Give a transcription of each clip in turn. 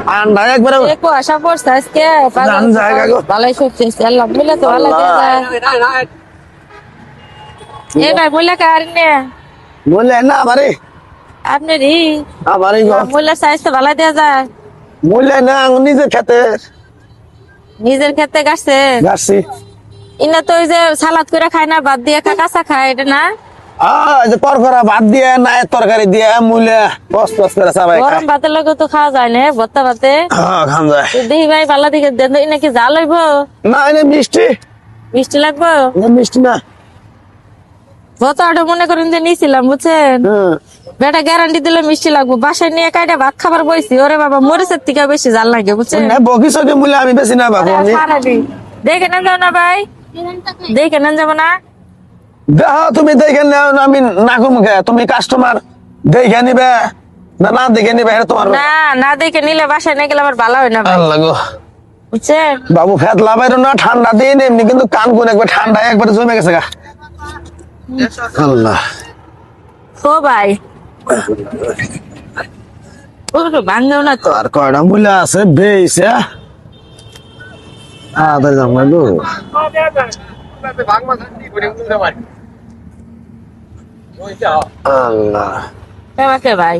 ঠান্ডা একবারে কুয়াশা পড়ছে আজকে জান জায়গা গো। ভালোই সবজি আল্লাহ বলে তো ভালো এ ভাই বলে কার নে বললে না আমারে আপনি রি আমারে গো বলে সাইজ তো ভালো দেয়া যায় বললে না নিজে খেতে নিজের ক্ষেতে গাছে গাছি ইনা তো ওই যে সালাদ করে খায় না ভাত দিয়ে কাঁচা খায় এটা না যে পরকরা ভাত দিয়ে না তরকারি দিয়ে মূলে কষ্ট করে সবাই খায় গরম ভাতের লগে তো খাওয়া যায় না ভর্তা ভাতে হ্যাঁ খান যায় দেখি ভাই ভালো দিকে দেন তো নাকি জাল হইব না এনে মিষ্টি মিষ্টি লাগবো মিষ্টি না ভর্তাটা মনে করেন যে নিয়েছিলাম বুঝছেন হুম বেটা গ্যারান্টি দিলে মিষ্টি লাগবো বাসায় নিয়ে কাইটা ভাত খাবার বইছি ওরে বাবা মরিচের থেকে বেশি জাল লাগে বুঝছেন বকিসকে মূলে আমি বেশি না বাবু আমি দেখে নেন যাও না ভাই দেখে নেন যাবো না দেখো তুমি দেখে নাও না, আমি না মুখে তুমি কাস্টমার দেখে নিবে না না দেখে নিবে এটা তোমার না না দেখে নিলে বাসায় নিয়ে গেলে আমার ভালো হয় না ভাই আল্লাহ গো বুঝছেন বাবু ফেত লাভাইরো না ঠান্ডা দিন এমনি কিন্তু কান কোন একবার ঠান্ডা একবার জমে গেছে গা আল্লাহ ও ভাই ও তো ভাঙেও না তো আর কয়টা মূল্য আছে বেইছে আদা জামা গো আল্লাহ আমাকে ভাই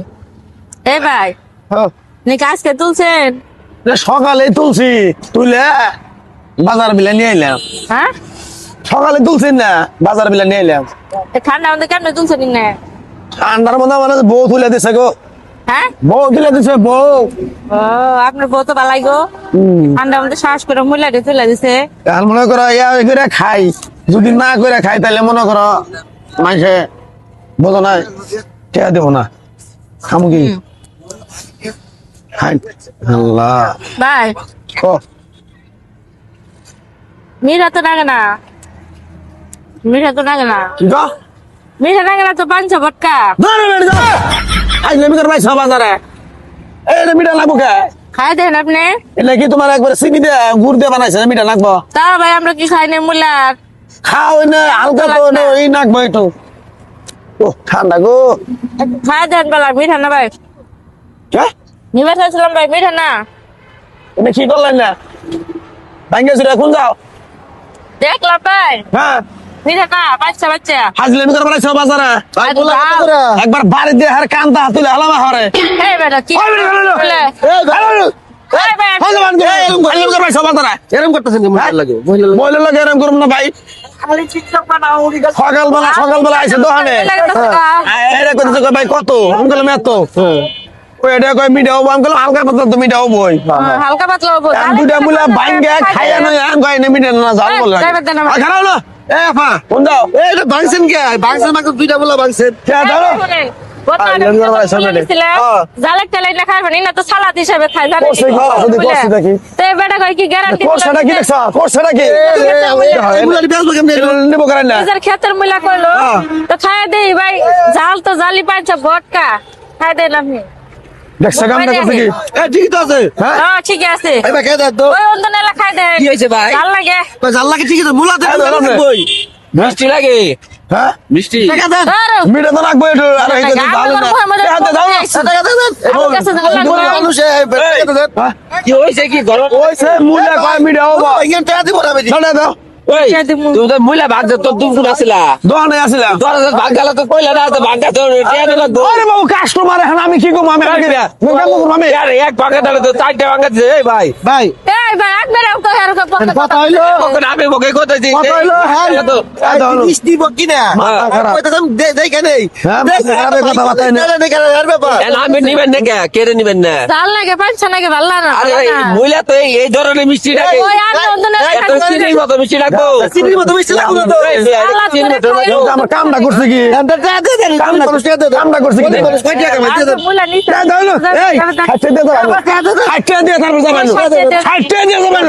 এ ভাই হ্যাঁ, নাকি আজকে তুলছেন রে সকালে তুলছি তুলে বাজার বিলা নিয়ে এলাম হ্যাঁ সকালে তুলছি না বাজার বিলা নিয়ে এলাম এ ঠান্ডা মধ্যে কেমনে তুলছেন না ঠান্ডার মধ্যে মানে বউ তুলে দিছে গো হ্যাঁ বউ তুলে দিছে বউ ও আপনার বউ তো ভালাই গো ঠান্ডা মধ্যে শ্বাস করে মুলাটি তুলে দিছে এখন মনে করো ইয়া করে খাই যদি না করে খাই তাহলে মনে করো মাইসে বোঝো না টেয়া দেবো না খামু কি খাই আল্লাহ ভাই ও মিঠা তো লাগে না মিঠা তো লাগে না কি গো মিঠা লাগে না তো পাঞ্চ ভটকা ধরে বেড়ে যাও আজ নেমে কর ভাই বাজারে এই মিঠা লাগবো কে খাই দেন আপনি এটা কি তোমার একবার চিনি দিয়ে গুড় দিয়ে বানাইছে মিঠা লাগবো তা ভাই আমরা কি খাই না মুলার খাও না হালকা তো না, এই নাকবো একটু ও ঠান্ডা গো খাই দেন বেলা মিঠা না ভাই কে নিবে চাইছিলাম ভাই মিঠা না এটা কি করলেন না ভাঙ্গেছি এখন যাও দেখলাম ভাই হ্যাঁ মিঠা না বাচ্চা বাচ্চা হাজলেমি করে বানাইছে বাজারে ভাই, দাও। একবার বাড়ি দিয়ে হার কান্দা তুলে হালামা হরে এই বেটা কি ওই বেটা, বেটা, বলে? এই ভালো এই ভাই, এরকম করতেছেন মহিলা লাগে এরকম করুন না ভাই সকালবেলা আইসে দোকানে এটা করতেছে ভাই কত আমি বললাম এত ওই এটা কয় মিঠা হবো আমি বললাম হালকা পাতলা তো মিঠা হবোই হালকা পাতলা হবো দুটা মুলা ভাঙ্গে খাইয়া নয় আমি কয় মিঠা না যাও বললাম ড্রাইভার দেন আমার। খারাপ না এ আপা কোন যাও এটা ভাঙছেন কে ভাঙছেন মাত্র দুইটা বলা ভাঙছেন খেয়া দাও জালেক তেলে না খাবেন না তো সালাদ হিসেবে খাই জানেন করছে কি? যদি করছে দেখি। তো এই বেটা কয় কি গ্যারান্টি কোর্সটা কি দেখছ কোর্সটা কি এগুলো বেচবো কেমনে নেবো করেন না নিজের ক্ষেতের মূলা কইলো হ্যাঁ। তো খাই দেই ভাই জাল তো জালি পাইছে ভটকা খাই দেন আপনি দেখছ কামটা করছে কি এ ঠিক তো আছে হ্যাঁ হ্যাঁ ঠিক আছে এবার খেয়ে দেন তো ওই অন্তনেলা খাই দেন কি হয়েছে ভাই জাল লাগে জাল্লাকে ঠিক আছে মুলা দেন হ্যাঁ, দাও, বই মিষ্টি লাগে হ্যাঁ মিষ্টি টাকা দেন আরে মিঠা তো রাখবো একটু আর এই যদি ভালো না হাতে দাও না। টাকা দেন আমার কাছে জাল লাগবে মানুষ টাকা দেন হ্যাঁ? কি হয়েছে কি গরম ওই সে মুলা কয় মিঠা হবো ইয়া টাকা দিব না বেশি দাও দাও ওই তুমি তো মহিলা ভাগ দে তোর দুপুর আসিলা দোকানে আসিলাম তোর ভাগ গেল তো কইলা না তো ভাগ তো টিয়া লাগবো আরে বাবু কাস্টমার এখন আমি কি করবো আমি আগে আমি আরে এক ভাগে দাঁড়ে তো চারটে ভাঙা দিছে এই ভাই ভাই এই ভাই একবার তো আর কথা হইলো ওকে আমি বকে কইতাছি কথা হইলো হ্যাঁ তো জিনিস দিব কিনা মাথা খারাপ। কইতাম দেখে নেই হ্যাঁ, মাথা খারাপের কথা বাতাই না। আর ব্যাপার আমি নিবেন না কে কেড়ে নিবেন না জাল লাগে পাঁচটা নাকি ভালো না আরে এই মহিলা তো এই ধরনের মিষ্টি লাগে ওই আমি অন্তনেলা এত চিনির মতো মিষ্টি লাগবো চিনির মতো মিষ্টি লাগবে না তো চিনির মতো কিন্তু আমার কামটা করছে কি টাকা দেন কামটা কামটা করছে কি মানুষ কয় টাকা কামাই দেন মূলা নিতে দাও দাও না। এই খাইতে দে দাও খাইতে দিয়ে তারপর যাবেন খাইতে দিয়ে যাবেন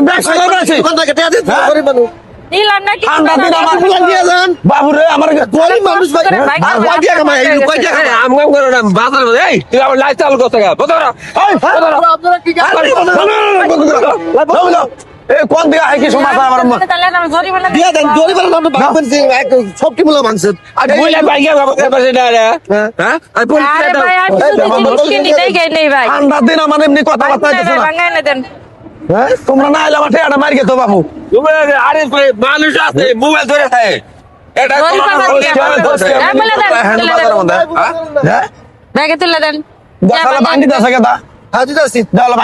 ব্যবসা করে আছে দোকান থেকে টাকা দেন গরিব মানুষ নিলাম নাকি ঠান্ডা দিন আমার ফুলা দিয়ে দেন বাবুরে আমার গরিব মানুষ ভাই আর কয় টাকা কামাই এই কয় টাকা এই আম কাম করো না বাজার এই তুই আমার লাইট চালু করতে গা বদরা এই আপনারা কি এ কোন দিকে হাই কিছু মাথা আবার তাহলে আমি জরিমানা দিয়া দেন জরিমানা নামে ভাববেন যে সব কি মূল্য মাংসের আর বইলা ভাইয়া পাশে না রে হ্যাঁ আর বইলা আরে ভাই আমি তো জিনিস কিনি দেই গাই নেই ভাই ঠান্ডার দিন আমার এমনি কথাবার্তা হইতেছে না ভাঙা এনে দেন হ্যাঁ তোমরা না এলে আমার ঠেয়াটা মারি গেতো বাবু তুমি আরে মানুষ আছে মোবাইল ধরে থাকে এটা জল পাতা দিয়ে বলে দেন হ্যাঁ ব্যাগে তুলে দেন দেখালে বান্ডি দাসা কেদা হাজির আছি দেখালে